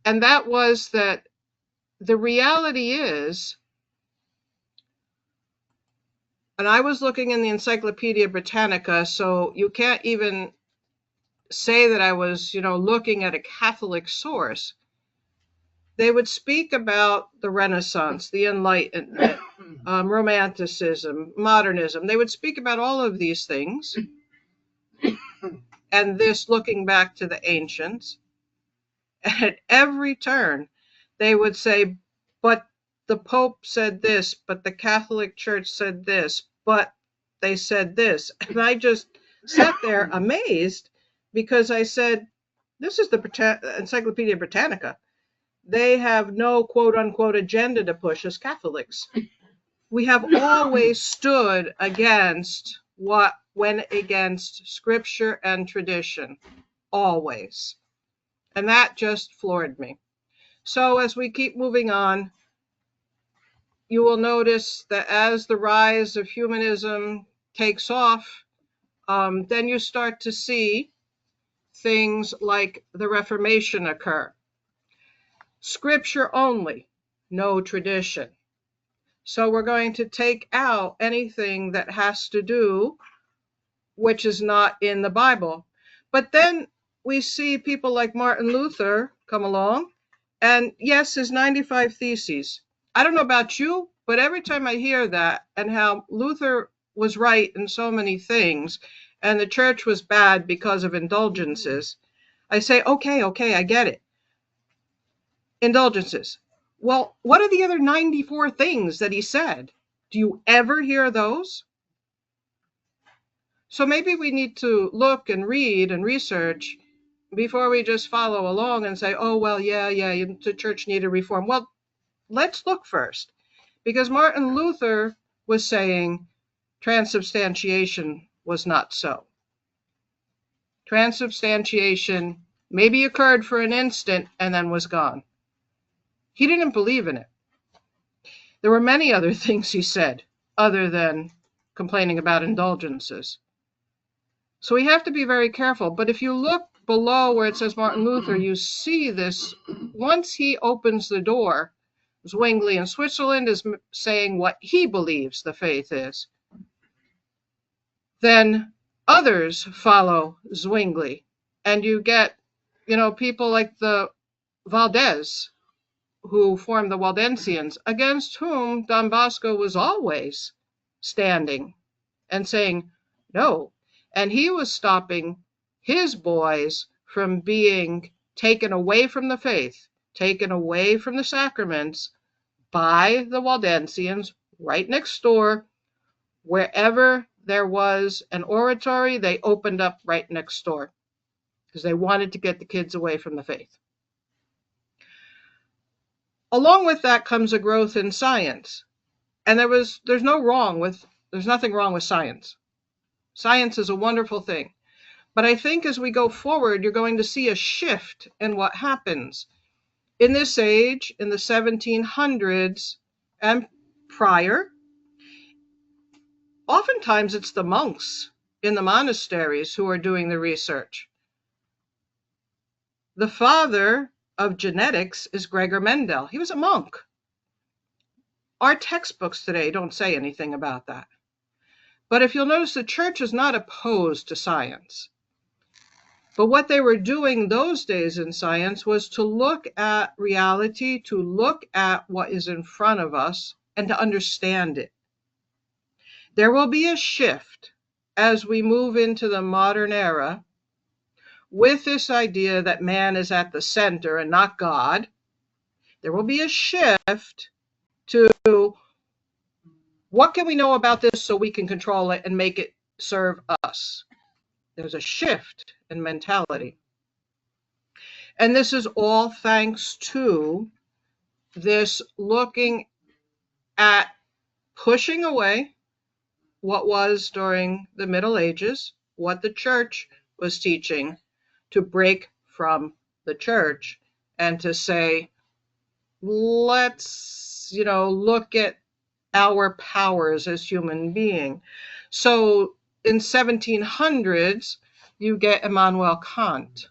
And that was that the reality is, and I was looking in the Encyclopedia Britannica, so you can't even say that I was, looking at a Catholic source. They would speak about the Renaissance, the Enlightenment, Romanticism, modernism. They would speak about all of these things, and this looking back to the ancients. And at every turn, they would say, but the Pope said this, but the Catholic Church said this, but they said this. And I just sat there amazed because I said, this is the Encyclopedia Britannica. They have no quote unquote agenda to push as Catholics. We have always stood against what went against scripture and tradition. Always. And that just floored me. So as we keep moving on, you will notice that as the rise of humanism takes off, then you start to see things like the Reformation occur. Scripture only, no tradition. So we're going to take out anything that has to do, which is not in the Bible. But then we see people like Martin Luther come along, and yes, his 95 Theses. I don't know about you, but every time I hear that and how Luther was right in so many things, and the church was bad because of indulgences, I say, okay, I get it. Indulgences. Well, what are the other 94 things that he said? Do you ever hear those? So maybe we need to look and read and research before we just follow along and say, oh, well, yeah, the church needed reform. Well, let's look first. Because Martin Luther was saying transubstantiation was not so. Transubstantiation maybe occurred for an instant and then was gone. He didn't believe in it. There were many other things he said other than complaining about indulgences. So we have to be very careful. But if you look below where it says Martin Luther, you see this. Once he opens the door, Zwingli in Switzerland is saying what he believes the faith is. Then others follow Zwingli. And you get, people like the Valdez, who formed the Waldensians, against whom Don Bosco was always standing and saying, no. And he was stopping his boys from being taken away from the faith, taken away from the sacraments by the Waldensians right next door. Wherever there was an oratory, they opened up right next door because they wanted to get the kids away from the faith. Along with that comes a growth in science. And there's nothing wrong with science. Science is a wonderful thing. But I think as we go forward, you're going to see a shift in what happens. In this age, in the 1700s and prior, oftentimes it's the monks in the monasteries who are doing the research. The father of genetics is Gregor Mendel. He was a monk. Our textbooks today don't say anything about that. But if you'll notice, the church is not opposed to science. But what they were doing those days in science was to look at reality, to look at what is in front of us, and to understand it. There will be a shift as we move into the modern era with this idea that man is at the center and not God. There will be a shift to what can we know about this so we can control it and make it serve us. There's a shift in mentality. And this is all thanks to this looking at pushing away what was during the Middle Ages, what the church was teaching, to break from the church and to say, let's, look at our powers as human beings. So in 1700s, you get Immanuel Kant,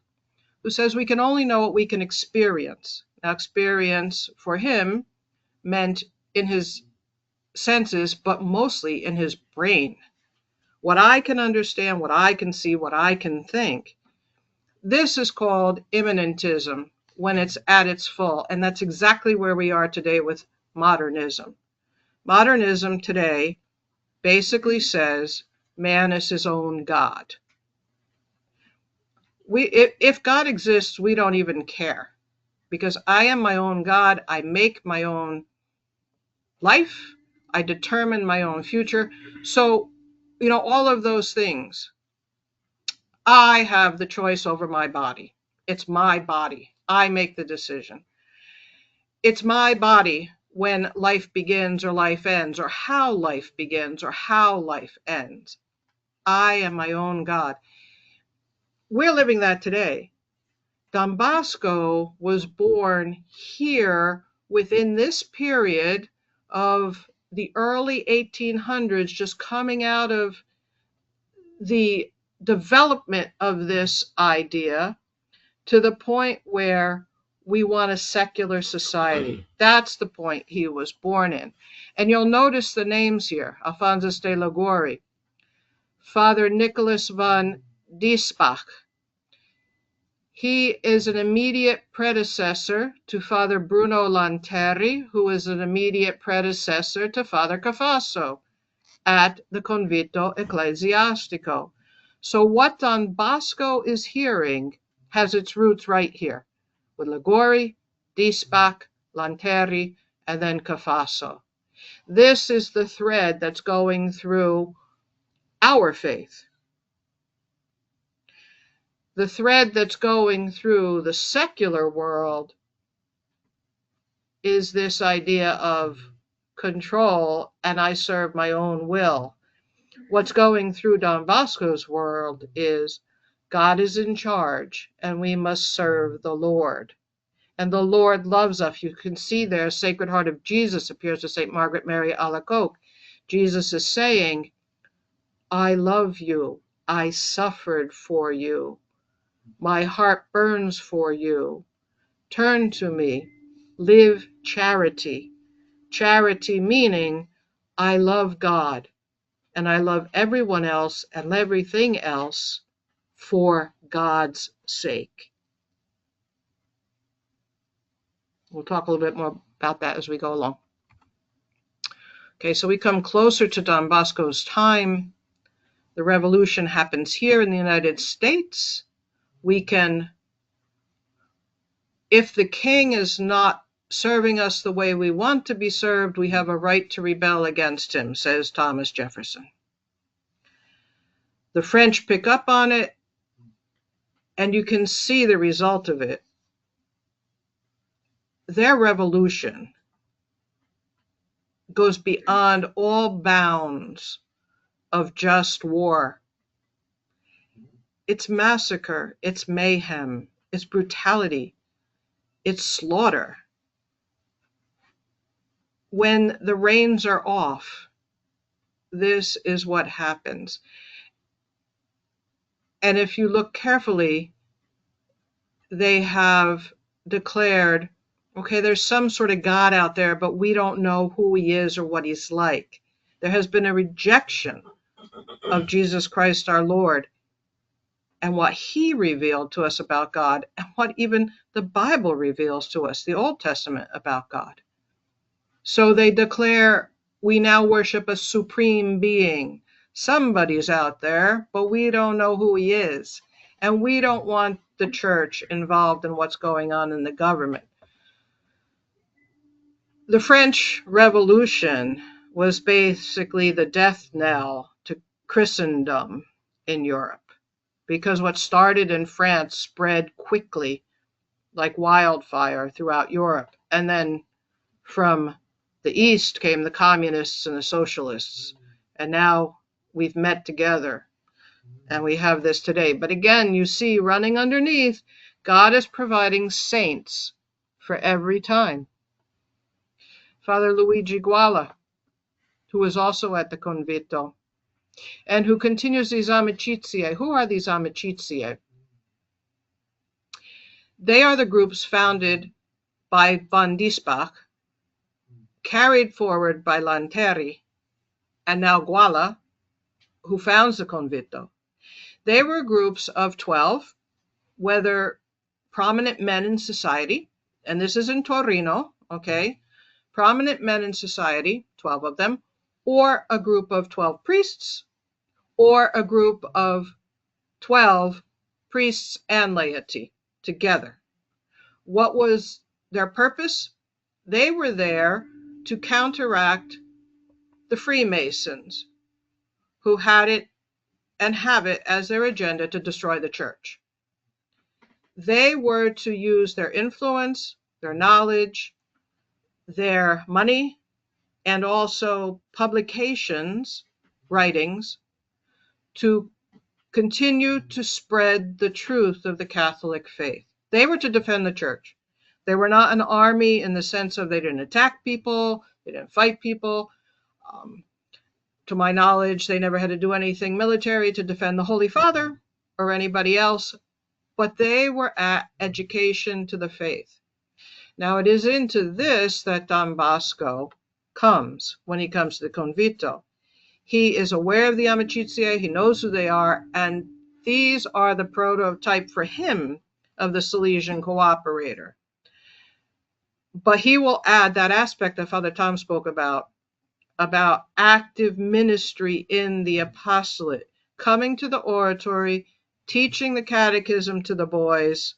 who says we can only know what we can experience. Now, experience for him meant in his senses, but mostly in his brain. What I can understand, what I can see, what I can think. This is called immanentism when it's at its full. And that's exactly where we are today with modernism. Modernism today basically says man is his own God. If God exists, we don't even care, because I am my own God. I make my own life. I determine my own future. So, all of those things. I have the choice over my body. It's my body. I make the decision. It's my body when life begins or life ends, or how life begins or how life ends. I am my own God. We're living that today. Don Bosco was born here within this period of the early 1800s, just coming out of the development of this idea to the point where we want a secular society. That's the point he was born in. And you'll notice the names here: Alphonsus de Liguori, Father Nicholas von Diesbach. He is an immediate predecessor to Father Bruno Lanteri, who is an immediate predecessor to Father Cafasso at the Convito Ecclesiastico. So what Don Bosco is hearing has its roots right here, with Liguori, Diesbach, Lanteri, and then Cafasso. This is the thread that's going through our faith. The thread that's going through the secular world is this idea of control, and I serve my own will. What's going through Don Bosco's world is God is in charge, and we must serve the Lord. And the Lord loves us. You can see there, Sacred Heart of Jesus appears to St. Margaret Mary Alacoque. Jesus is saying, I love you. I suffered for you. My heart burns for you. Turn to me. Live charity. Charity meaning I love God and I love everyone else and everything else for God's sake. We'll talk a little bit more about that as we go along. Okay, so we come closer to Don Bosco's time. The revolution happens here in the United States. We can, if the king is not serving us the way we want to be served, we have a right to rebel against him, says Thomas Jefferson. The French pick up on it, and you can see the result of it. Their revolution goes beyond all bounds of just war. It's massacre, it's mayhem, it's brutality, it's slaughter. When the reins are off, this is what happens. And if you look carefully, they have declared, okay, there's some sort of God out there, but we don't know who he is or what he's like. There has been a rejection of Jesus Christ our Lord and what he revealed to us about God, and what even the Bible reveals to us, the Old Testament, about God. So they declare, we now worship a supreme being. Somebody's out there, but we don't know who he is. And we don't want the church involved in what's going on in the government. The French Revolution was basically the death knell to Christendom in Europe, because what started in France spread quickly like wildfire throughout Europe. And then from the East came the communists and the socialists. And now we've met together and we have this today. But again, you see running underneath, God is providing saints for every time. Father Luigi Guala, who is also at the Convito, and who continues these amicizie. Who are these amicizie? They are the groups founded by von Diesbach, carried forward by Lanteri, and now Guala, who founds the Convitto. They were groups of 12, whether prominent men in society, and this is in Torino, okay, prominent men in society, 12 of them, or a group of 12 priests, or a group of 12 priests and laity together. What was their purpose? They were there to counteract the Freemasons, who had it and have it as their agenda to destroy the church. They were to use their influence, their knowledge, their money, and also publications, writings, to continue to spread the truth of the Catholic faith. They were to defend the church. They were not an army in the sense of they didn't attack people, they didn't fight people. To my knowledge, they never had to do anything military to defend the Holy Father or anybody else, but they were at education to the faith. Now, it is into this that Don Bosco comes when he comes to the Convitto. He is aware of the Amicitia, he knows who they are, and these are the prototype for him of the Salesian cooperator. But he will add that aspect that Father Tom spoke about active ministry in the apostolate, coming to the oratory, teaching the catechism to the boys,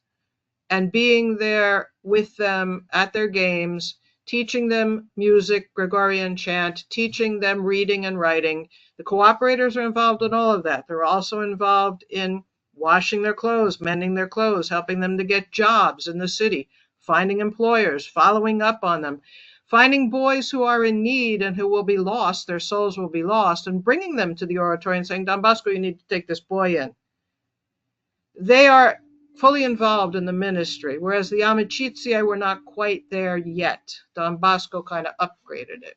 and being there with them at their games, teaching them music, Gregorian chant, teaching them reading and writing. The cooperators are involved in all of that. They're also involved in washing their clothes, mending their clothes, helping them to get jobs in the city, finding employers, following up on them, finding boys who are in need and who will be lost, their souls will be lost, and bringing them to the oratory and saying, Don Bosco, you need to take this boy in. They are fully involved in the ministry, whereas the Amicitia were not quite there yet. Don Bosco kind of upgraded it.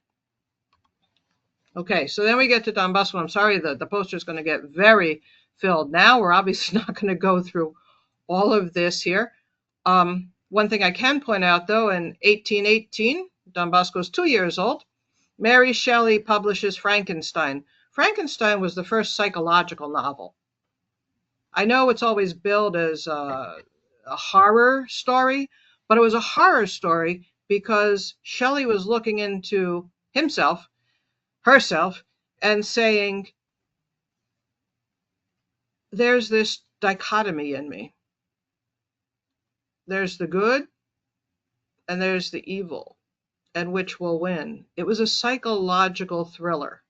Okay, so then we get to Don Bosco. I'm sorry, the poster is going to get very filled now. We're obviously not going to go through all of this here. One thing I can point out, though, in 1818, Don Bosco is 2 years old. Mary Shelley publishes Frankenstein. Frankenstein was the first psychological novel. I know it's always billed as a horror story, but it was a horror story because Shelley was looking into himself, herself, and saying, there's this dichotomy in me. There's the good and there's the evil, and which will win. It was a psychological thriller.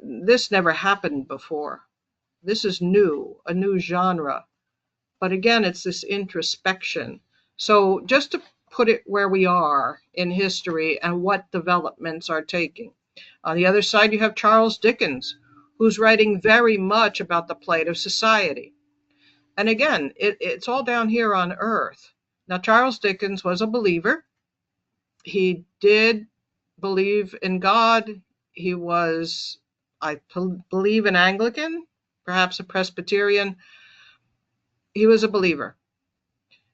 This never happened before. This is new, a new genre. But again, it's this introspection. So just to put it where we are in history and what developments are taking. On the other side, you have Charles Dickens, who's writing very much about the plight of society. And again, it's all down here on earth. Now, Charles Dickens was a believer. He did believe in God. He was, I believe, an Anglican, perhaps a Presbyterian. He was a believer.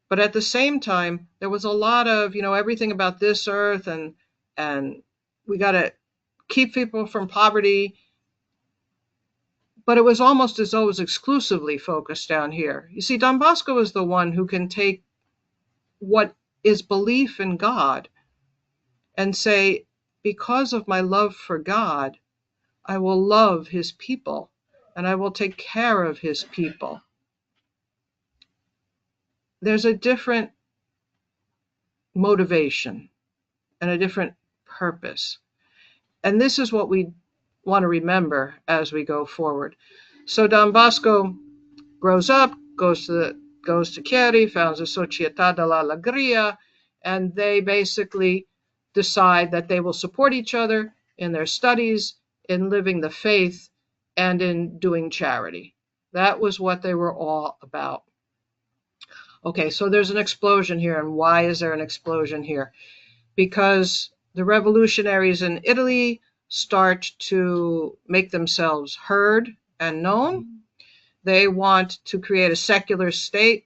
But at the same time, there was a lot of, everything about this earth and we got to keep people from poverty. But it was almost as though it was exclusively focused down here. You see, Don Bosco is the one who can take what is belief in God and say, because of my love for God, I will love his people and I will take care of his people. There's a different motivation and a different purpose. And this is what we want to remember as we go forward. So Don Bosco grows up, goes to Chieri, founds the Società dell'Allegria, and they basically decide that they will support each other in their studies, in living the faith, and in doing charity. That was what they were all about. Okay, so there's an explosion here. And why is there an explosion here? Because the revolutionaries in Italy start to make themselves heard and known. They want to create a secular state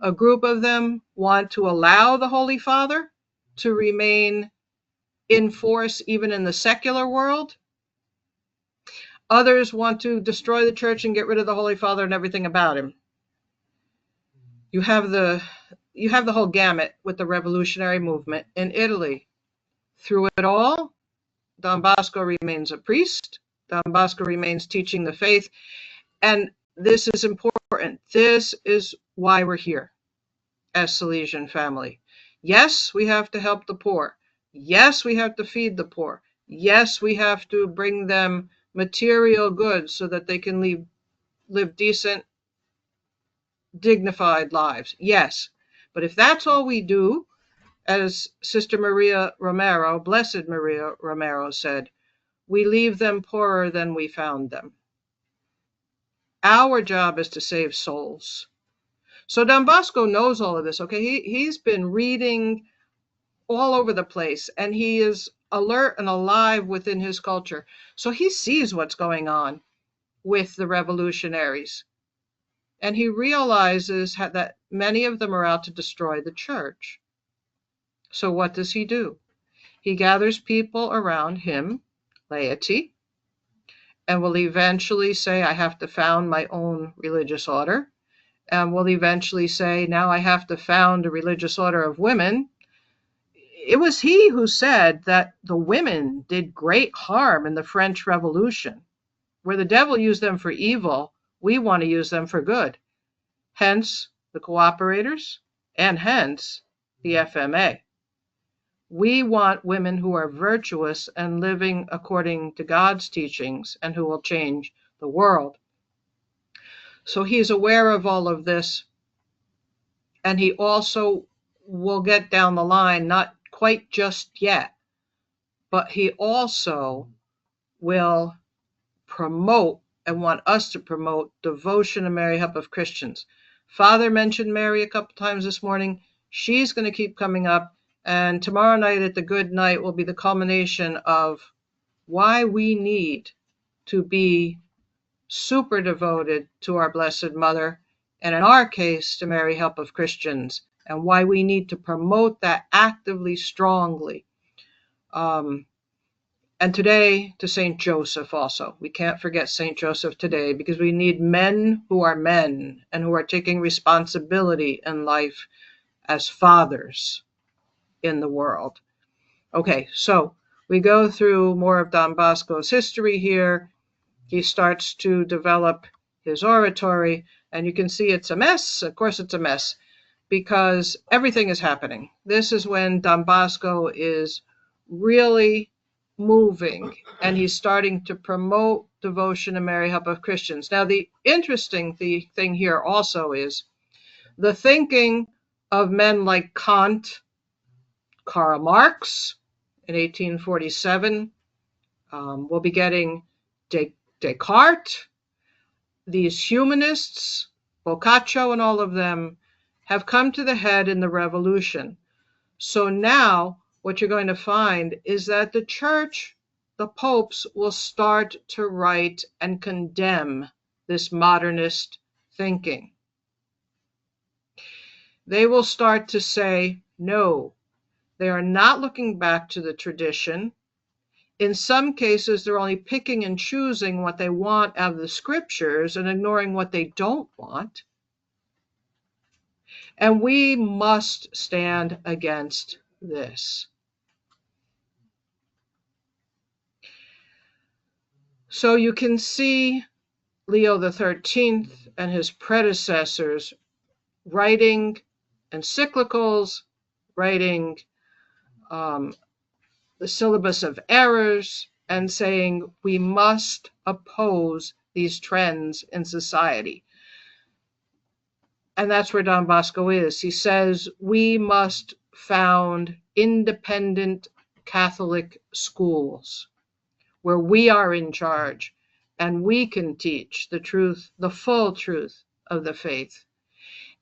A group of them want to allow the Holy Father to remain in force even in the secular world. Others want to destroy the church and get rid of the Holy Father and everything about him. You have the whole gamut with the revolutionary movement in Italy. Through it all, Don Bosco remains a priest. Don Bosco remains teaching the faith. And this is important. This is why we're here as Salesian family. Yes, we have to help the poor. Yes, we have to feed the poor. Yes, we have to bring them material goods so that they can live decent, dignified lives. Yes. But if that's all we do, as Sister Maria Romero, Blessed Maria Romero said, we leave them poorer than we found them. Our job is to save souls. So Don Bosco knows all of this, okay? He's been reading all over the place, and he is alert and alive within his culture. So he sees what's going on with the revolutionaries. And he realizes that many of them are out to destroy the church. So what does he do? He gathers people around him, laity, and will eventually say, I have to found my own religious order. And will eventually say, now I have to found a religious order of women. It was he who said that the women did great harm in the French Revolution. Where the devil used them for evil, we want to use them for good. Hence the cooperators, and hence the FMA. We want women who are virtuous and living according to God's teachings and who will change the world. So he's aware of all of this, and he also will get down the line, not quite just yet, but he also will promote and want us to promote devotion to Mary, Help of Christians. Father mentioned Mary a couple times this morning. She's going to keep coming up, and tomorrow night at the Good Night will be the culmination of why we need to be super devoted to our Blessed Mother, and in our case, to Mary, Help of Christians, and why we need to promote that actively, strongly. And today to St. Joseph also. We can't forget St. Joseph today because we need men who are men and who are taking responsibility in life as fathers in the world. Okay, so we go through more of Don Bosco's history here. He starts to develop his oratory, and you can see it's a mess. Of course it's a mess because everything is happening. This is when Don Bosco is really moving, and he's starting to promote devotion to Mary, Help of Christians. Now, the interesting thing here also is the thinking of men like Kant, Karl Marx in 1847. We'll be getting Descartes. These humanists, Boccaccio and all of them, have come to the head in the revolution. So now what you're going to find is that the church, the popes, will start to write and condemn this modernist thinking. They will start to say, no, they are not looking back to the tradition. In some cases, they're only picking and choosing what they want out of the scriptures and ignoring what they don't want. And we must stand against this. So you can see Leo XIII and his predecessors writing encyclicals, writing the syllabus of errors, and saying we must oppose these trends in society. And that's where Don Bosco is. He says we must found independent Catholic schools where we are in charge and we can teach the truth, the full truth of the faith.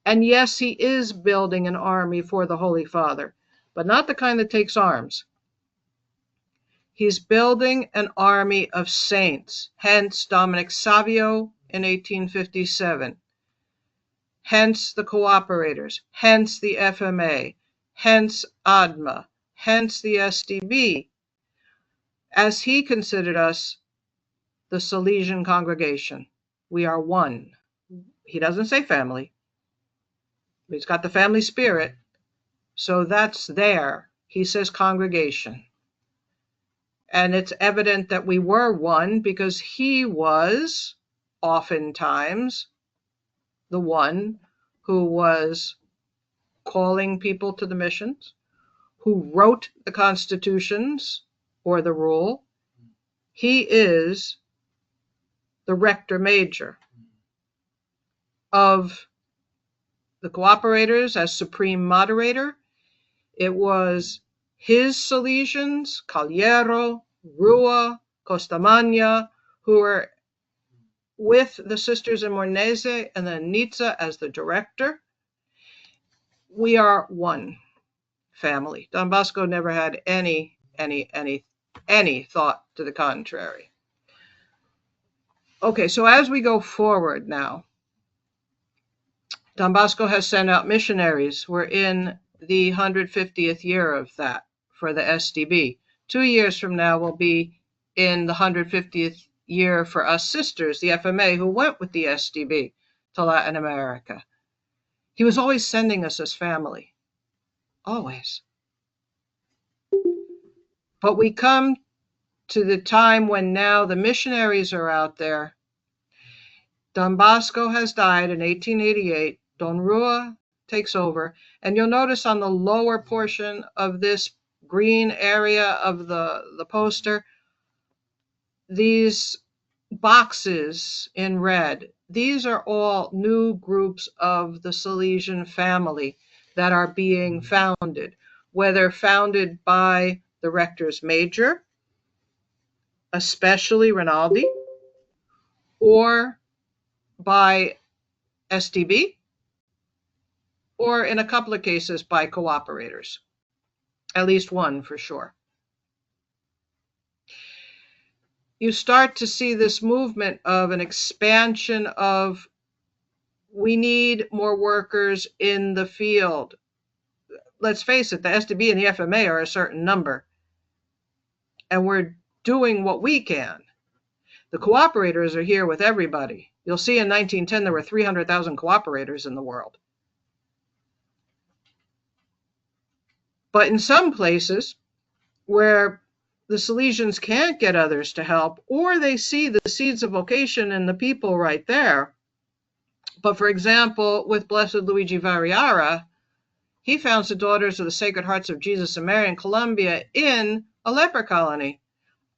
And yes, he is building an army for the Holy Father, but not the kind that takes arms. He's building an army of saints, hence Dominic Savio in 1857. hence the cooperators, hence the FMA, hence ADMA, hence the SDB, as he considered us the Salesian congregation. We are one. He doesn't say family. He's got the family spirit, so that's there. He says congregation. And it's evident that we were one because he was oftentimes the one who was calling people to the missions, who wrote the constitutions or the rule. He is the rector major of the cooperators as supreme moderator. It was his Salesians, Caliero, Rua, Costamagna, who were with the sisters in Mornese and then Nizza as the director. We are one family. Don Bosco never had any thought to the contrary. Okay, so as we go forward now, Don Bosco has sent out missionaries. We're in the 150th year of that for the SDB. 2 years from now, we'll be in the 150th year for us sisters, the FMA, who went with the SDB to Latin America. He was always sending us as family. Always. But we come to the time when now the missionaries are out there. Don Bosco has died in 1888. Don Rua takes over. And you'll notice on the lower portion of this green area of the poster, these boxes in red, these are all new groups of the Salesian family that are being founded, whether founded by the rectors major, especially Rinaldi, or by SDB, or in a couple of cases by cooperators, at least one for sure. You start to see this movement of an expansion of, we need more workers in the field. Let's face it, the SDB and the FMA are a certain number, and we're doing what we can. The cooperators are here with everybody. You'll see in 1910 there were 300,000 cooperators in the world. But in some places where the Salesians can't get others to help, or they see the seeds of vocation in the people right there. But for example, with Blessed Luigi Variara, he founds the Daughters of the Sacred Hearts of Jesus and Mary in Colombia in a leper colony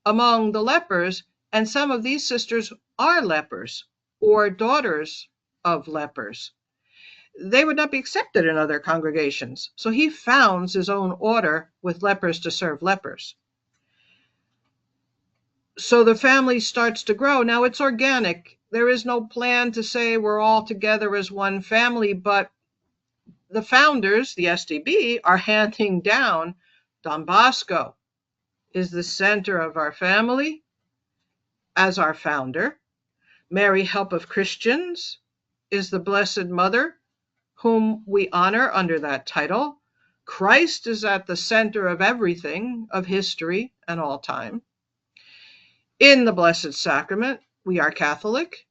among the lepers, and some of these sisters are lepers or daughters of lepers. They would not be accepted in other congregations, so he founds his own order with lepers to serve lepers. So the family starts to grow. Now it's organic. There is no plan to say we're all together as one family, but the founders, the SDB, are handing down. Don Bosco is the center of our family as our founder. Mary, Help of Christians, is the Blessed Mother, whom we honor under that title. Christ is at the center of everything, of history and all time. In the Blessed Sacrament, we are Catholic.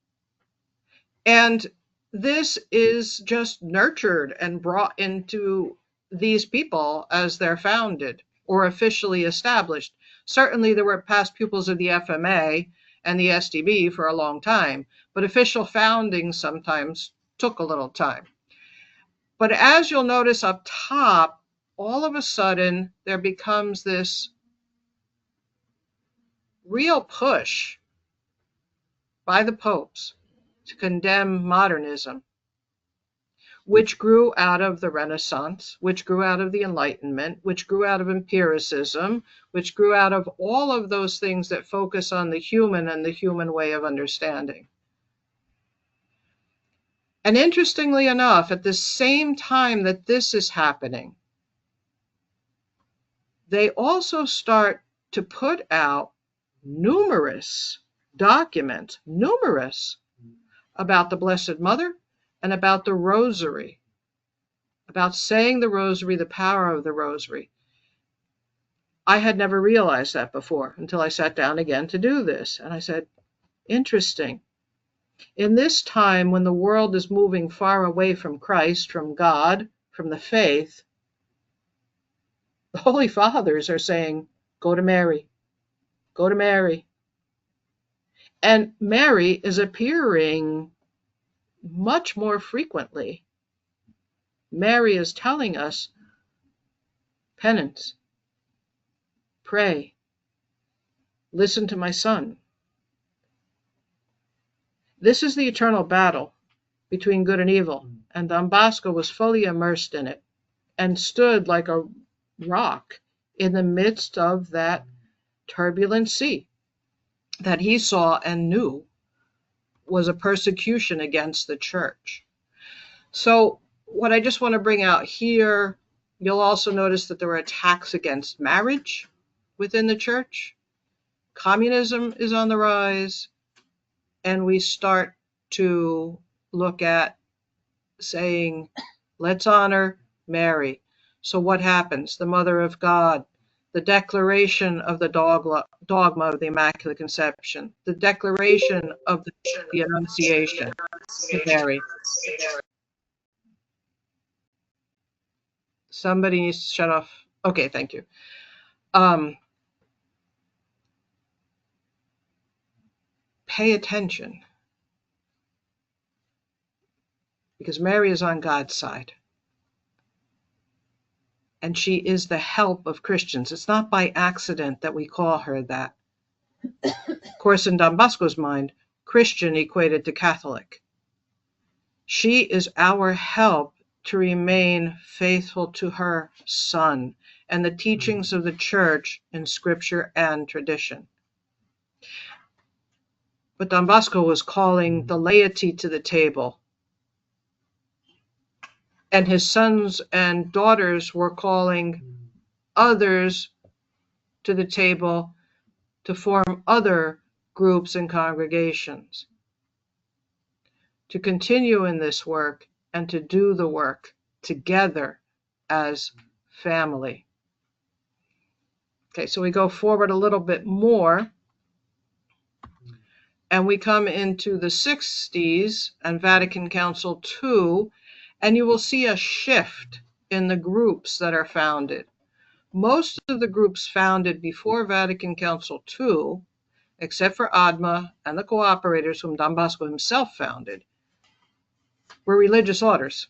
And this is just nurtured and brought into these people as they're founded or officially established. Certainly there were past pupils of the FMA and the SDB for a long time, but official founding sometimes took a little time. But as you'll notice up top, all of a sudden there becomes this real push by the popes to condemn modernism, which grew out of the Renaissance, which grew out of the Enlightenment, which grew out of empiricism, which grew out of all of those things that focus on the human and the human way of understanding. And interestingly enough, at the same time that this is happening, they also start to put out numerous documents, about the Blessed Mother, and about the rosary, about saying the rosary, the power of the rosary. I had never realized that before until I sat down again to do this. And I said, interesting. In this time when the world is moving far away from Christ, from God, from the faith, the Holy Fathers are saying, go to Mary, go to Mary. And Mary is appearing much more frequently. Mary is telling us, penance, pray, listen to my son. This is the eternal battle between good and evil, and Don Bosco was fully immersed in it and stood like a rock in the midst of that turbulent sea that he saw and knew was a persecution against the church. So what I just want to bring out here, you'll also notice that there were attacks against marriage within the church. Communism is on the rise, and we start to look at saying, let's honor Mary. So what happens? The Mother of God, the declaration of the dogma of the Immaculate Conception, the declaration of the Annunciation to Mary. Somebody needs to shut off. Okay, thank you. Pay attention, because Mary is on God's side. And she is the help of Christians. It's not by accident that we call her that. Of course, in Don Bosco's mind, Christian equated to Catholic. She is our help to remain faithful to her Son and the teachings of the Church in Scripture and tradition. But Don Bosco was calling the laity to the table, and his sons and daughters were calling others to the table to form other groups and congregations, to continue in this work and to do the work together as family. Okay, so we go forward a little bit more, and we come into the 60s and Vatican Council II, and you will see a shift in the groups that are founded. Most of the groups founded before Vatican Council II, except for ADMA and the Cooperators, whom Don Bosco himself founded, were religious orders.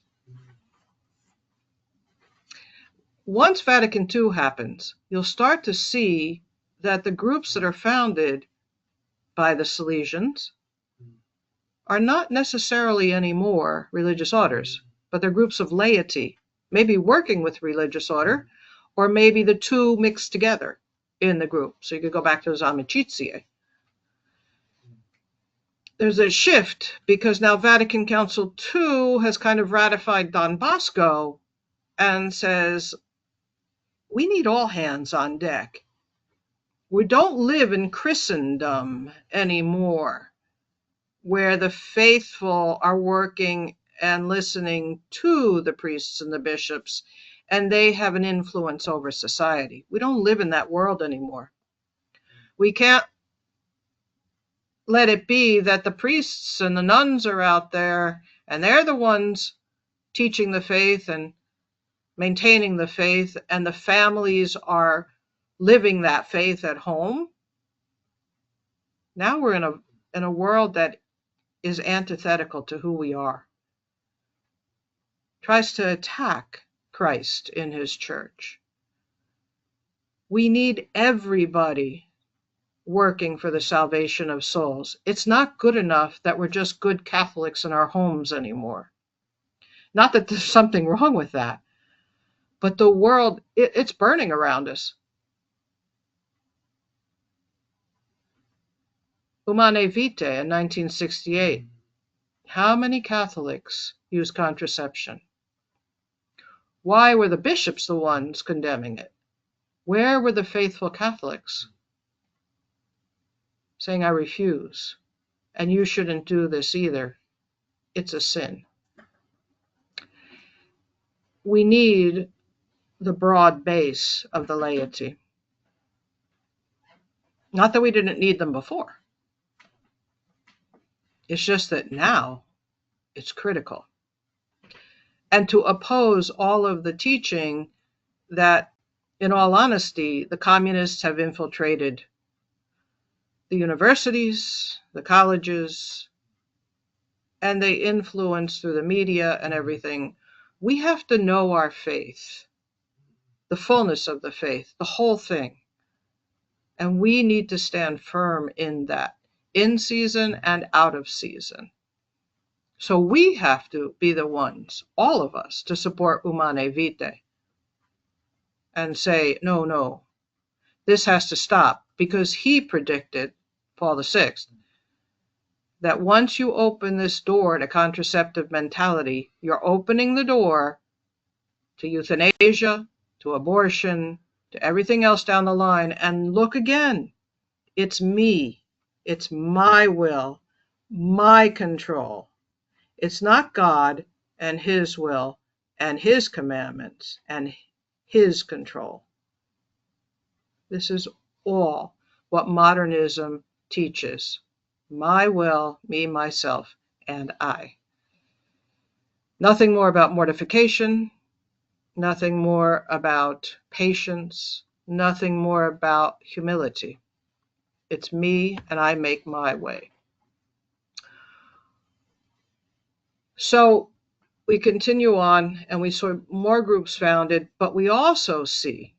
Once Vatican II happens, you'll start to see that the groups that are founded by the Salesians are not necessarily anymore religious orders, but they're groups of laity, maybe working with religious order, or maybe the two mixed together in the group. So you could go back to those amicizie. There's a shift because now Vatican Council II has kind of ratified Don Bosco and says, we need all hands on deck. We don't live in Christendom anymore, where the faithful are working and listening to the priests and the bishops, and they have an influence over society. We don't live in that world anymore. We can't let it be that the priests and the nuns are out there, and they're the ones teaching the faith and maintaining the faith, and the families are living that faith at home. Now we're in a world that is antithetical to who we are. Tries to attack Christ in his church. We need everybody working for the salvation of souls. It's not good enough that we're just good Catholics in our homes anymore. Not that there's something wrong with that, but the world, it's burning around us. Humane Vitae in 1968. How many Catholics use contraception? Why were the bishops the ones condemning it? Where were the faithful Catholics saying, I refuse, and you shouldn't do this either? It's a sin. we need the broad base of the laity. Not that we didn't need them before. It's just that now it's critical. And to oppose all of the teaching that, in all honesty, the communists have infiltrated the universities, the colleges, and they influence through the media and everything. We have to know our faith, the fullness of the faith, the whole thing. And we need to stand firm in that, in season and out of season. So we have to be the ones, all of us, to support Humanae Vitae and say, no, this has to stop, because he predicted, Paul VI, that once you open this door to contraceptive mentality, you're opening the door to euthanasia, to abortion, to everything else down the line. And look again, it's me. It's my will, my control. It's not God and his will and his commandments and his control. This is all what modernism teaches. My will, me, myself, and I. Nothing more about mortification, nothing more about patience, nothing more about humility. It's me, and I make my way. So we continue on, and we saw more groups founded, but we also see,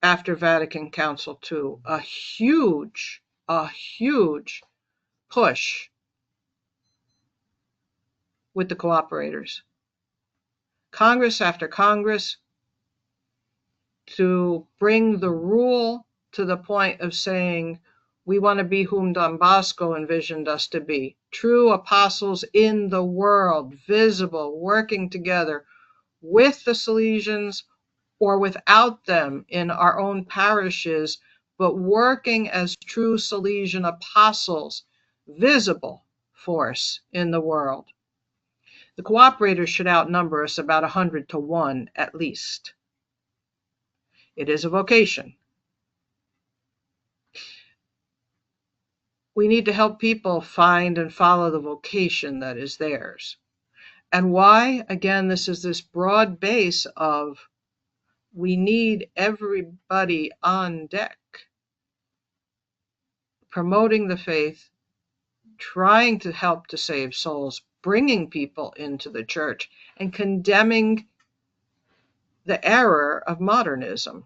after Vatican Council II, a huge push with the cooperators. Congress after Congress, to bring the rule to the point of saying, we want to be whom Don Bosco envisioned us to be. True apostles in the world, visible, working together with the Salesians or without them in our own parishes, but working as true Salesian apostles, visible force in the world. The cooperators should outnumber us about 100 to 1 at least. It is a vocation. We need to help people find and follow the vocation that is theirs. And why? Again, this is this broad base of we need everybody on deck, promoting the faith, trying to help to save souls, bringing people into the church, and condemning the error of modernism.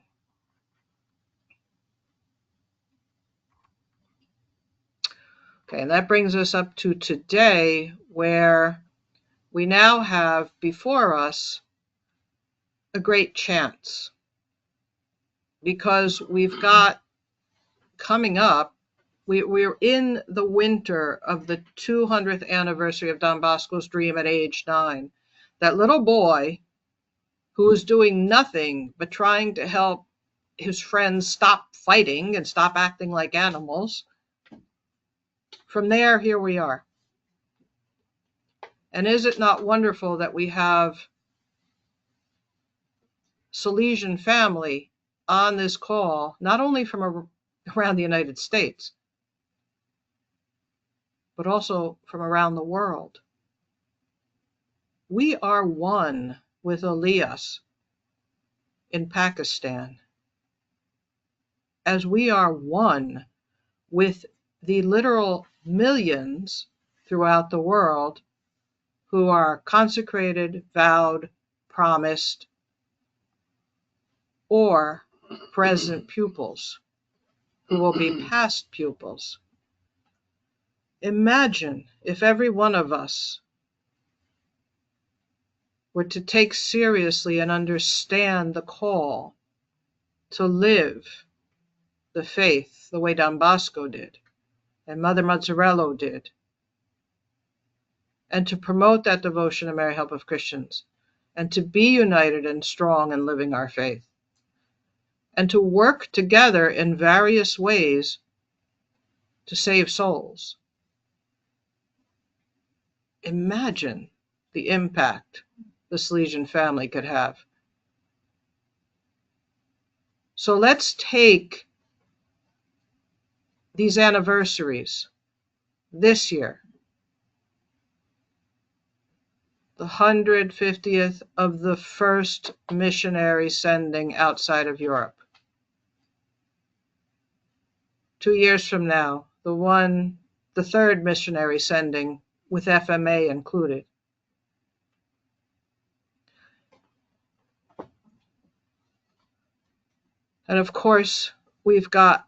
Okay, and that brings us up to today, where we now have before us a great chance, because we've got coming up, we're in the winter of the 200th anniversary of Don Bosco's dream at age 9. That little boy who was doing nothing but trying to help his friends stop fighting and stop acting like animals. From there, here we are. And is it not wonderful that we have Salesian family on this call, not only from around the United States, but also from around the world? We are one with Elias in Pakistan, as we are one with the literal millions throughout the world who are consecrated, vowed, promised, or present pupils who will be past pupils. Imagine if every one of us were to take seriously and understand the call to live the faith the way Don Bosco did and Mother Mazzarello did, and to promote that devotion to Mary, Help of Christians, and to be united and strong in living our faith, and to work together in various ways to save souls. Imagine the impact the Salesian family could have. So let's take these anniversaries this year, the 150th of the first missionary sending outside of Europe. 2 years from now, the third missionary sending with FMA included. And of course, we've got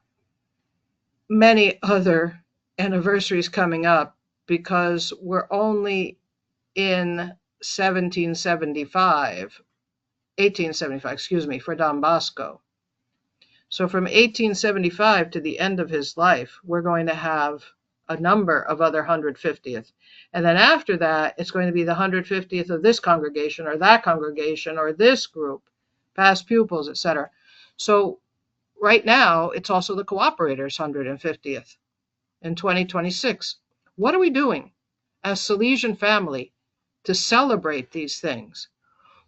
many other anniversaries coming up because we're only in 1875, for Don Bosco. So from 1875 to the end of his life, we're going to have a number of other 150th. And then after that, it's going to be the 150th of this congregation or that congregation or this group, past pupils, etc. So right now, it's also the Cooperators' 150th in 2026. What are we doing as Salesian family to celebrate these things?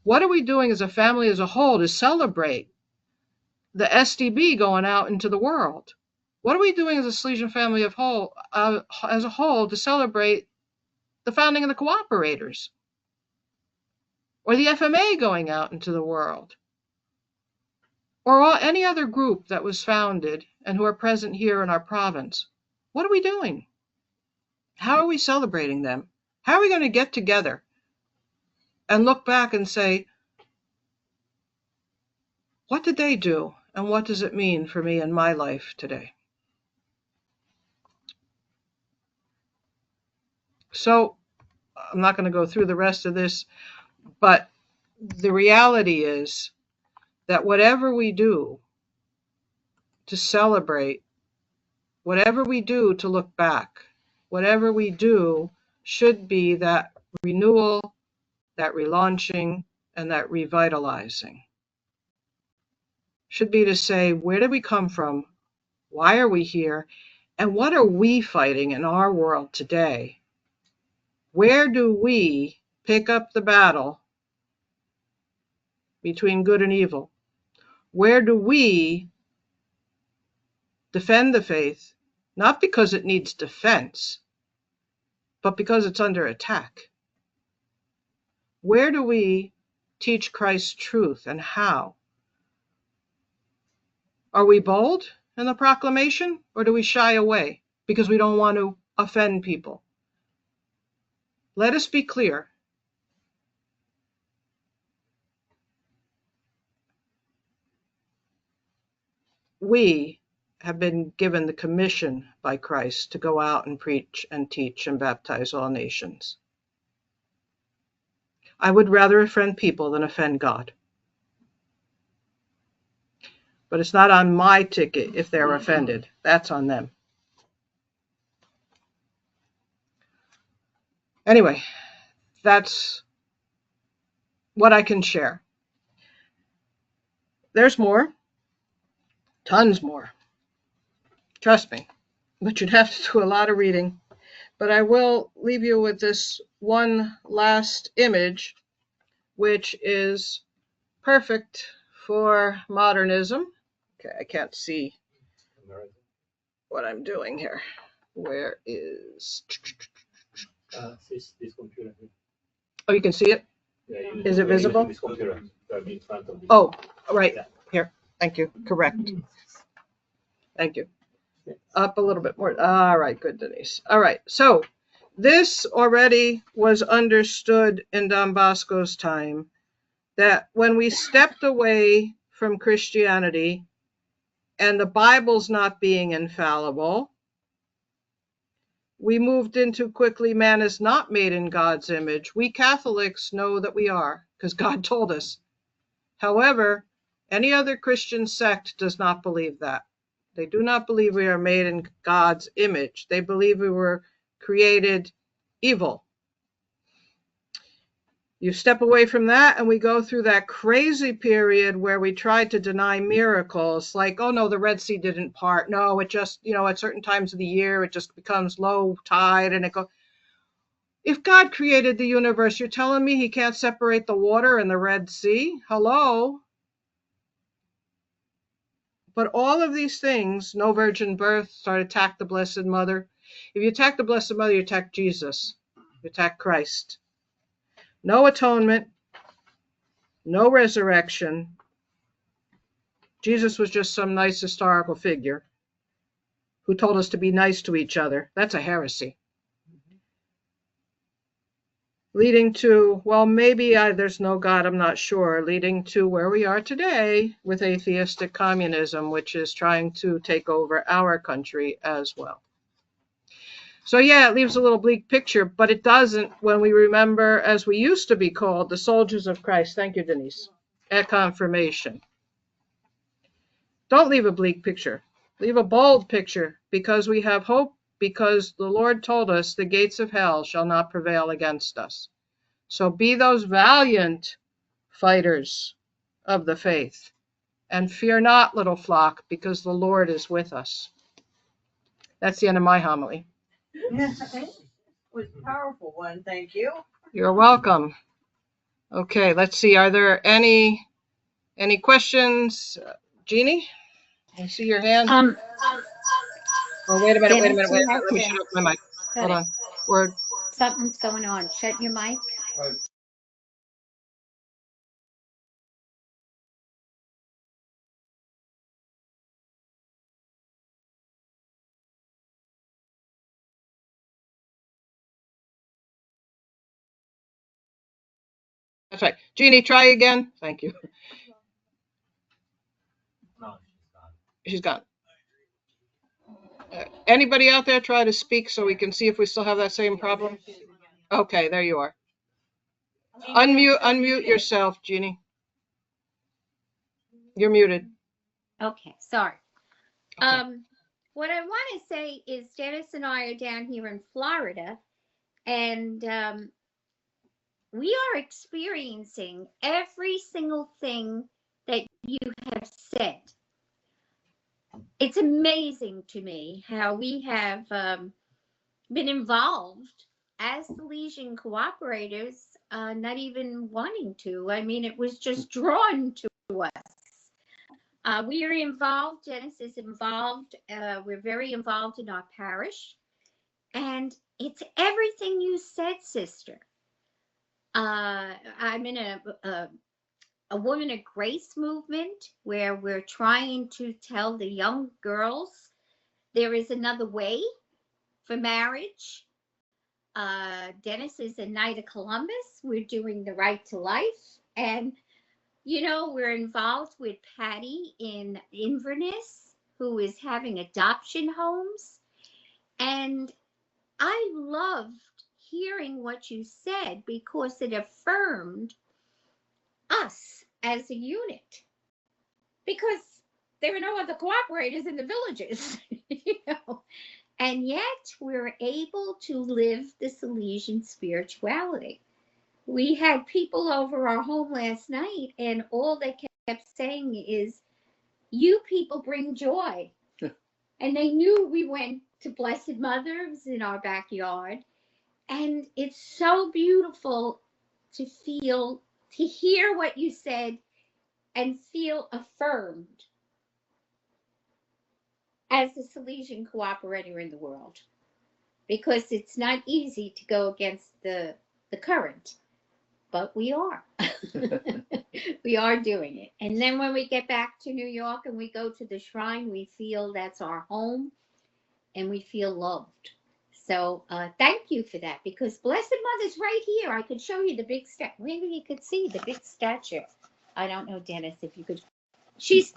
What are we doing as a family as a whole to celebrate the SDB going out into the world? What are we doing as a Salesian family as a whole to celebrate the founding of the Cooperators? Or the FMA going out into the world? Or any other group that was founded and who are present here in our province? What are we doing? How are we celebrating them? How are we going to get together and look back and say, what did they do? And what does it mean for me in my life today? So I'm not going to go through the rest of this, but the reality is that whatever we do to celebrate, whatever we do to look back, whatever we do should be that renewal, that relaunching, and that revitalizing. Should be to say, where did we come from? Why are we here? And what are we fighting in our world today? Where do we pick up the battle between good and evil? Where do we defend the faith, not because it needs defense, but because it's under attack? Where do we teach Christ's truth and how? Are we bold in the proclamation, or do we shy away because we don't want to offend people? Let us be clear. We have been given the commission by Christ to go out and preach and teach and baptize all nations. I would rather offend people than offend God. But it's not on my ticket if they're offended. That's on them. Anyway, that's what I can share. There's more. Tons more. Trust me. But you'd have to do a lot of reading. But I will leave you with this one last image, which is perfect for modernism. Okay, I can't see what I'm doing here. Where is... this computer. Oh, you can see it? Yeah, is it visible? This computer in front of Oh, right. Yeah. Here. Thank you. Correct. Thank you. Up a little bit more. All right. Good, Denise. All right. So this already was understood in Don Bosco's time, that when we stepped away from Christianity and the Bible's not being infallible, we moved into quickly, man is not made in God's image. We Catholics know that we are, because God told us. However, any other Christian sect does not believe that. They do not believe we are made in God's image. They believe we were created evil. You step away from that and we go through that crazy period where we tried to deny miracles, like, oh no, the Red Sea didn't part. No, it just, at certain times of the year, it just becomes low tide and it goes. If God created the universe, you're telling me he can't separate the water in the Red Sea? Hello? But all of these things, no virgin birth, start attack the Blessed Mother. If you attack the Blessed Mother, you attack Jesus. You attack Christ. No atonement, no resurrection. Jesus was just some nice historical figure who told us to be nice to each other. That's a heresy. Leading to, well, maybe there's no God, I'm not sure, leading to where we are today with atheistic communism, which is trying to take over our country as well. So yeah, it leaves a little bleak picture, but it doesn't when we remember, as we used to be called, the soldiers of Christ. Thank you, Denise. At confirmation. Don't leave a bleak picture. Leave a bold picture, because we have hope, because the Lord told us the gates of hell shall not prevail against us. So be those valiant fighters of the faith, and fear not, little flock, because the Lord is with us. That's the end of my homily. It was a powerful one. Thank you. You're welcome. Okay, let's see. Are there any questions? Jeannie, I see your hand. Oh, wait a minute. Dennis, Let me shut off my mic. Hold on. Word. Something's going on. Shut your mic. That's right. Jeannie, try again. Thank you. No, She's gone. Anybody out there try to speak so we can see if we still have that same problem? Okay, there you are. Unmute yourself, Jeannie. You're muted. Okay, sorry. Okay. What I want to say is Dennis and I are down here in Florida, and we are experiencing every single thing that you have said. It's amazing to me how we have been involved as Salesian cooperators, not even wanting to. I mean, it was just drawn to us. We are involved. Dennis is involved. We're very involved in our parish. And it's everything you said, sister. I'm in a Woman of Grace movement where we're trying to tell the young girls there is another way for marriage. Dennis is a Knight of Columbus. We're doing the right to life. And, you know, we're involved with Patty in Inverness, who is having adoption homes. And I loved hearing what you said because it affirmed us as a unit. Because there are no other cooperators in the villages, you know. And yet we're able to live the Salesian spirituality. We had people over our home last night, and all they kept saying is, you people bring joy. And they knew we went to Blessed Mother's in our backyard. And it's so beautiful to hear what you said and feel affirmed as a Salesian cooperator in the world. Because it's not easy to go against the current, but we are. We are doing it. And then when we get back to New York and we go to the shrine, we feel that's our home and we feel loved. So thank you for that, because Blessed Mother's right here. I could show you the big maybe you could see the big statue. I don't know, Dennis, if you could. She's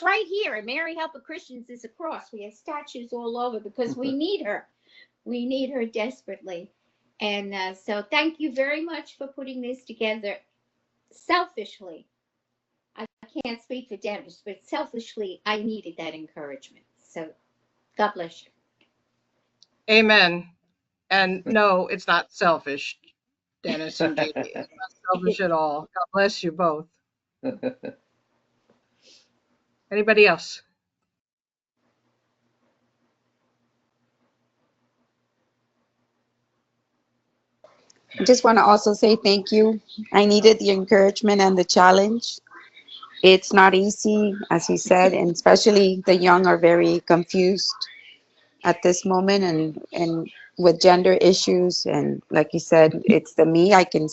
right here, and Mary Help Christians is across. We have statues all over because we need her. We need her desperately. And so thank you very much for putting this together. Selfishly, I can't speak for Dennis, but selfishly, I needed that encouragement. So God bless you. Amen. And no, it's not selfish, Dennis and Jeannie. It's not selfish at all. God bless you both. Anybody else? I just want to also say thank you. I needed the encouragement and the challenge. It's not easy, as he said, and especially the young are very confused at this moment, and with gender issues, and like you said, it's the me. I can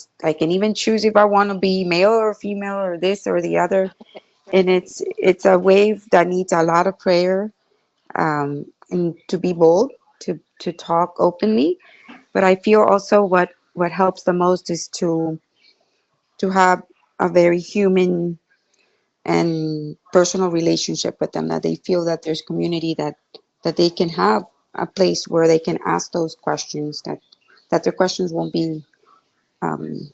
even choose if I want to be male or female or this or the other, and it's a wave that needs a lot of prayer, and to be bold, to talk openly. But I feel also what helps the most is to have a very human and personal relationship with them, that they feel that there's community, that they can have a place where they can ask those questions, that their questions won't be um,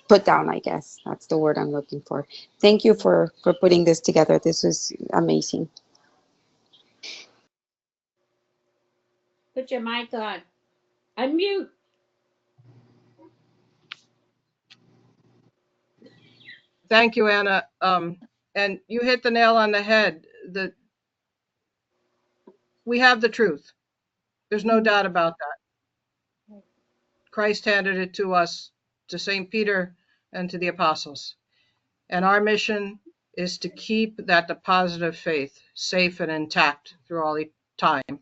put down. I guess that's the word I'm looking for. Thank you for putting this together. This was amazing. Put your mic on. Unmute. Thank you, Anna. And you hit the nail on the head. We have the truth. There's no doubt about that. Christ handed it to us, to St. Peter and to the apostles. And our mission is to keep that deposit of faith safe and intact through all time.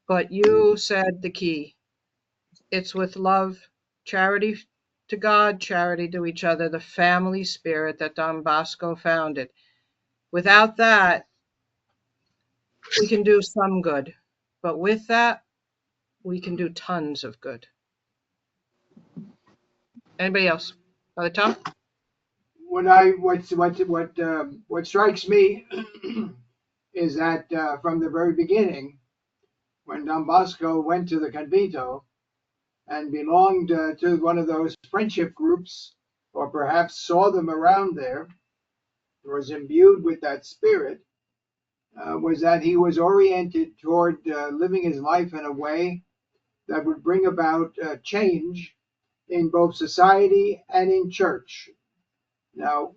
But you said the key. It's with love, charity to God, charity to each other, the family spirit that Don Bosco founded. Without that, we can do some good. But with that, we can do tons of good. Anybody else? Brother Tom? What strikes me is that from the very beginning, when Don Bosco went to the convento and belonged to one of those friendship groups, or perhaps saw them around there, was imbued with that spirit, was that he was oriented toward living his life in a way that would bring about change in both society and in church. Now,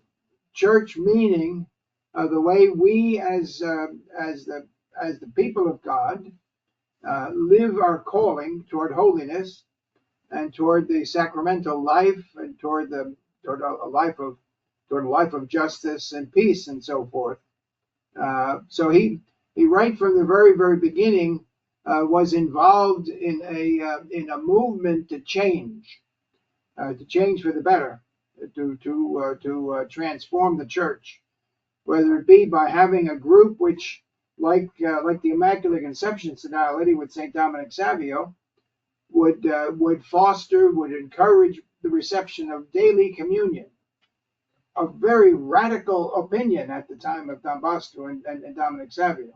church meaning the way we as the people of God live our calling toward holiness and toward the sacramental life and toward a life of justice and peace and so forth. So he right from the very beginning was involved in a movement to change for the better, to transform the church, whether it be by having a group which, like the Immaculate Conception Synodality with Saint Dominic Savio, would foster, would encourage the reception of daily communion, a very radical opinion at the time of Don Bosco and Dominic Savio.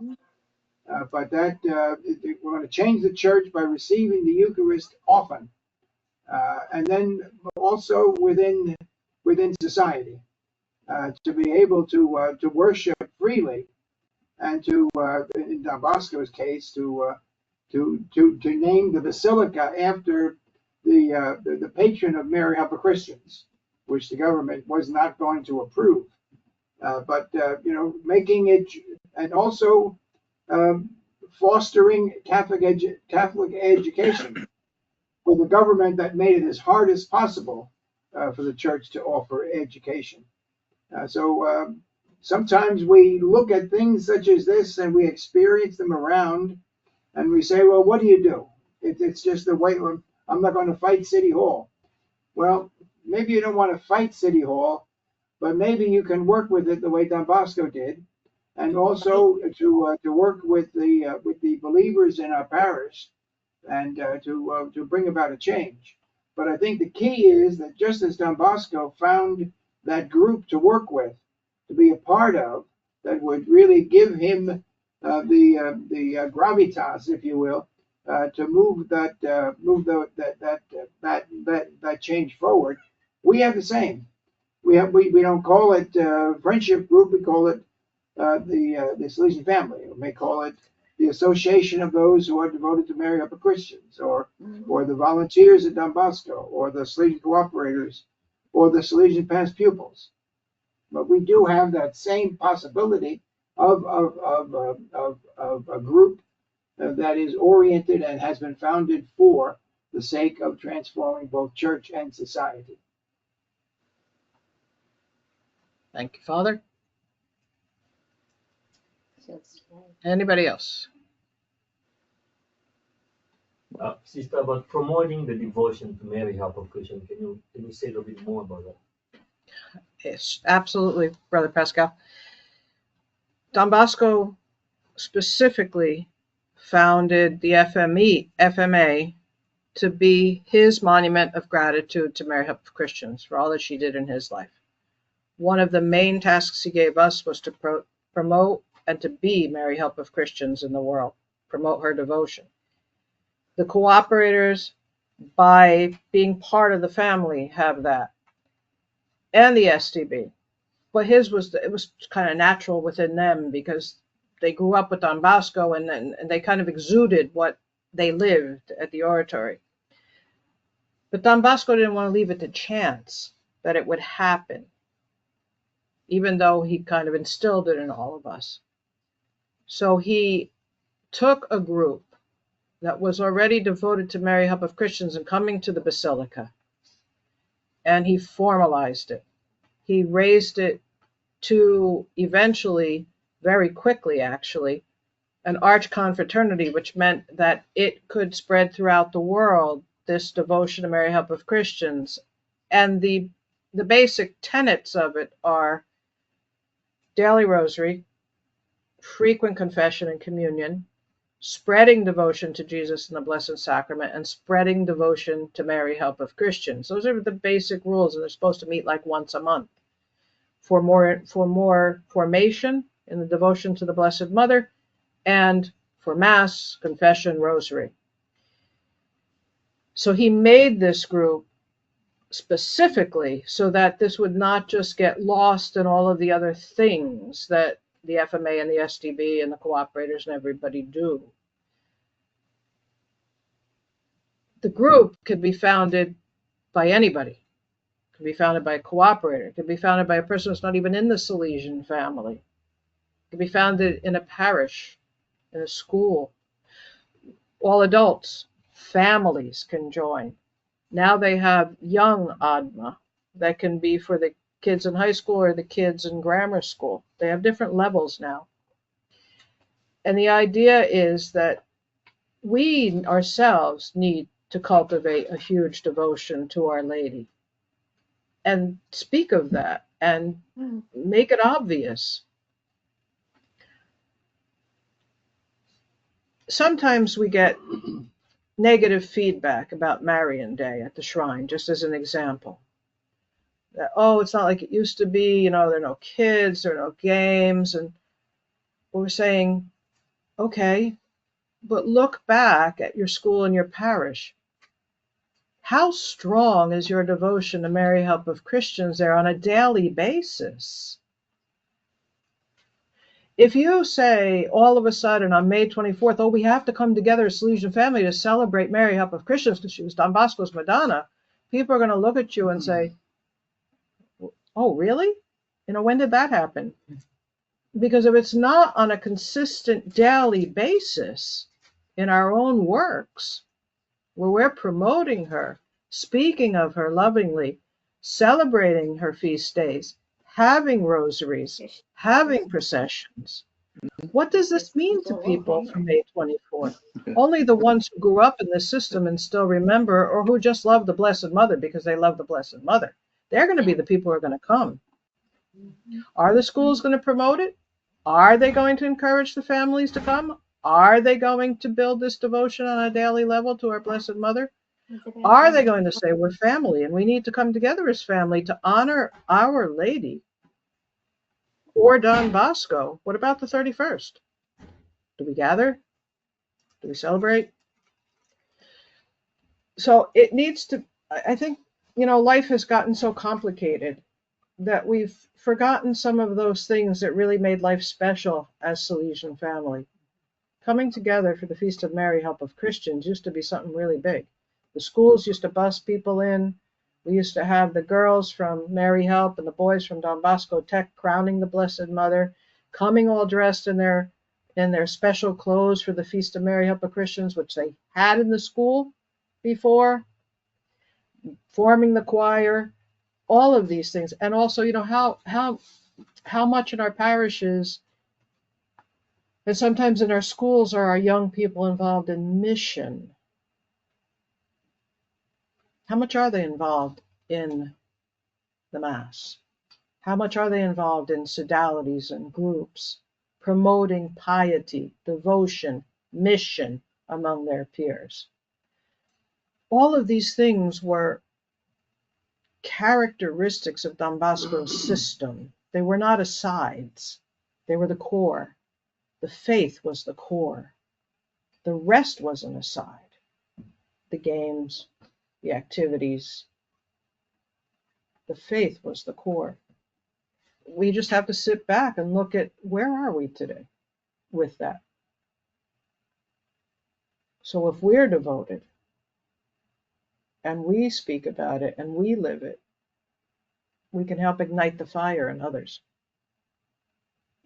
But that we're going to change the church by receiving the Eucharist often, and then also within society, to be able to worship freely, and to in Don Bosco's case to name the basilica after the patron of Mary Help of Christians, which the government was not going to approve. But making it, and also fostering Catholic education with a government that made it as hard as possible for the church to offer education. So sometimes we look at things such as this and we experience them around, and we say, well, what do you do? It's just the way. I'm not going to fight City Hall. Well, maybe you don't want to fight City Hall, but maybe you can work with it the way Don Bosco did, and also to work with the believers in our parish, and to bring about a change. But I think the key is that just as Don Bosco found that group to work with, to be a part of, that would really give him the gravitas, if you will, to that change forward. We have the same. We don't call it friendship group. We call it the Salesian family. We may call it the association of those who are devoted to Mary Upper Christians, or the volunteers at Don Bosco, or the Salesian cooperators, or the Salesian past pupils. But we do have that same possibility of a group that is oriented and has been founded for the sake of transforming both church and society. Thank you, Father. Anybody else? Sister, about promoting the devotion to Mary, Help of Christians, can you say a little bit more about that? Yes, absolutely, Brother Pascal. Don Bosco specifically founded the FMA to be his monument of gratitude to Mary Help of Christians for all that she did in his life. One of the main tasks he gave us was to promote and to be Mary Help of Christians in the world, promote her devotion. The cooperators, by being part of the family, have that, and the STB. But it was kind of natural within them because they grew up with Don Bosco and they kind of exuded what they lived at the oratory. But Don Bosco didn't want to leave it to chance that it would happen, even though he kind of instilled it in all of us. So he took a group that was already devoted to Mary Help of Christians and coming to the Basilica, and he formalized it. He raised it to eventually, very quickly actually, an arch confraternity, which meant that it could spread throughout the world, this devotion to Mary Help of Christians. And the basic tenets of it are daily rosary, frequent confession and communion, spreading devotion to Jesus and the Blessed Sacrament, and spreading devotion to Mary Help of Christians. Those are the basic rules, and they're supposed to meet like once a month. For more formation in the devotion to the Blessed Mother, and for Mass, confession, rosary. So he made this group specifically so that this would not just get lost in all of the other things that the FMA and the SDB and the cooperators and everybody do. The group could be founded by anybody. It could be founded by a cooperator. It could be founded by a person who's not even in the Salesian family. It could be founded in a parish, in a school. All adults, families can join. Now they have young ADMA that can be for the kids in high school or the kids in grammar school. They have different levels now. And the idea is that we ourselves need to cultivate a huge devotion to Our Lady and speak of that and make it obvious. Sometimes we get negative feedback about Marian Day at the shrine, just as an example. That, oh, it's not like it used to be, there are no kids, there are no games. And we're saying, okay, but look back at your school and your parish. How strong is your devotion to Mary Help of Christians there on a daily basis? If you say all of a sudden on May 24th, oh, we have to come together as Salesian family to celebrate Mary Help of Christians because she was Don Bosco's Madonna, people are going to look at you and say, oh, really? When did that happen? Because if it's not on a consistent daily basis in our own works, where we're promoting her, speaking of her lovingly, celebrating her feast days, having rosaries, having processions. What does this mean to people from May 24th? Only the ones who grew up in this system and still remember, or who just love the Blessed Mother because they love the Blessed Mother. They're going to be the people who are going to come. Are the schools going to promote it? Are they going to encourage the families to come? Are they going to build this devotion on a daily level to our Blessed Mother? Are they going to say we're family and we need to come together as family to honor Our Lady or Don Bosco? What about the 31st? Do we gather? Do we celebrate? So it needs to, I think, life has gotten so complicated that we've forgotten some of those things that really made life special as Salesian family. Coming together for the Feast of Mary Help of Christians used to be something really big. The schools used to bus people in. We used to have the girls from Mary Help and the boys from Don Bosco Tech crowning the Blessed Mother, coming all dressed in their special clothes for the Feast of Mary Help of Christians, which they had in the school, before, forming the choir, all of these things. And also, how much in our parishes and sometimes in our schools are our young people involved in mission? How much are they involved in the Mass? How much are they involved in sodalities and groups, promoting piety, devotion, mission among their peers? All of these things were characteristics of Don Bosco's system. They were not asides, they were the core. The faith was the core. The rest was an aside. The games, the activities, the faith was the core. We just have to sit back and look at where are we today with that. So if we're devoted and we speak about it and we live it, we can help ignite the fire in others.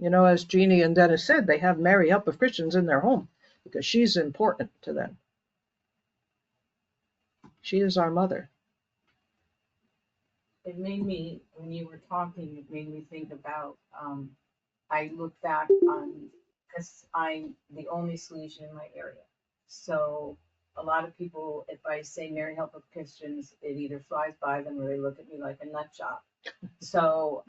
As Jeannie and Dennis said, they have Mary Help of Christians in their home because she's important to them. She is our mother. It made me, when you were talking, it made me think about, I look back on, because I'm the only Salesian in my area. So a lot of people, if I say Mary Help of Christians, it either flies by them or they look at me like a nut job. So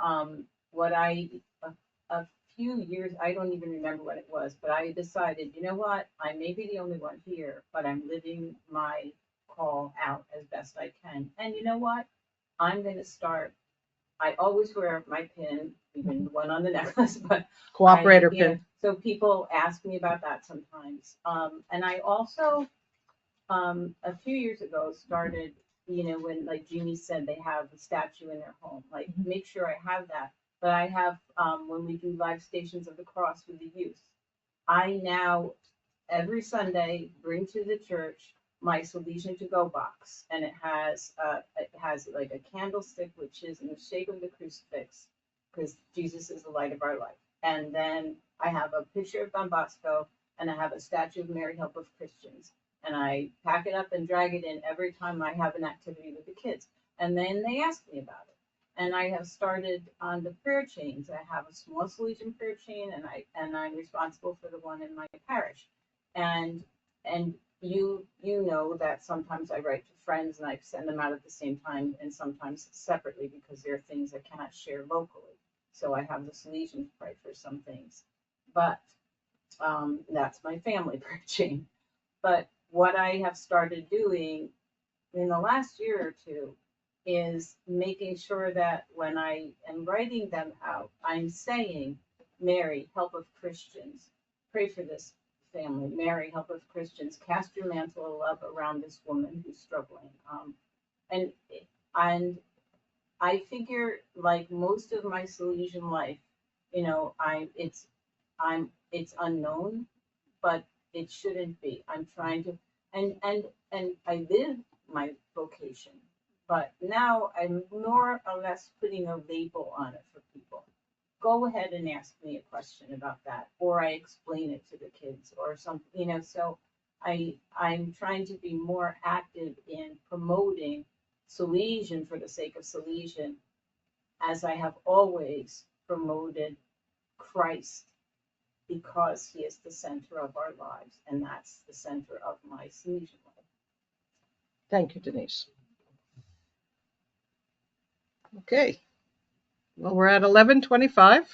a few years, I don't even remember what it was, but I decided, you know what, I may be the only one here, but I'm living my call out as best I can. And you know what? I'm going to start. I always wear my pin, even the one on the necklace, but Cooperator pin. So people ask me about that sometimes. And I also, a few years ago, started, when, like Jeannie said, they have a statue in their home, like make sure I have that. But I have, when we do live Stations of the Cross with the youth, I now, every Sunday, bring to the church my Salesian to go box, and it has like a candlestick which is in the shape of the crucifix, because Jesus is the light of our life. And then I have a picture of Don Bosco, and I have a statue of Mary Help of Christians, and I pack it up and drag it in every time I have an activity with the kids, and then they ask me about it. And I have started on the prayer chains. I have a small Salesian prayer chain, and I'm responsible for the one in my parish. And you know that sometimes I write to friends and I send them out at the same time and sometimes separately because there are things I cannot share locally. So I have the Salesians pray for some things. But that's my family prayer chain. But what I have started doing in the last year or two is making sure that when I am writing them out, I'm saying, Mary, Help of Christians, pray for this family. Mary, Help of Christians, cast your mantle of love around this woman who's struggling. And I figure, like most of my Salesian life, it's unknown, but it shouldn't be. I'm trying to, and I live my vocation, but now I'm more or less putting a label on it for people. Go ahead and ask me a question about that, or I explain it to the kids or something, so I'm trying to be more active in promoting Salesian for the sake of Salesian, as I have always promoted Christ, because he is the center of our lives, and that's the center of my Salesian life. Thank you, Denise. Okay. Well, we're at 11:25.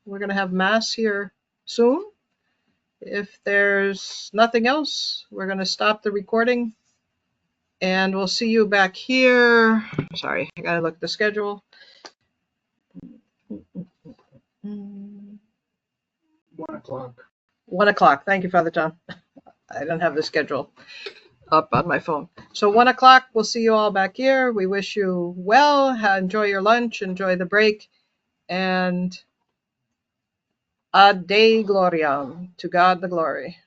We're going to have Mass here soon. If there's nothing else, we're going to stop the recording and we'll see you back here. Sorry, I got to look at the schedule. 1 o'clock. 1 o'clock. Thank you, Father John. I don't have the schedule up on my phone. So 1 o'clock, we'll see you all back here. We wish you well. Enjoy your lunch. Enjoy the break. And Ad Dei Gloriam. To God the glory.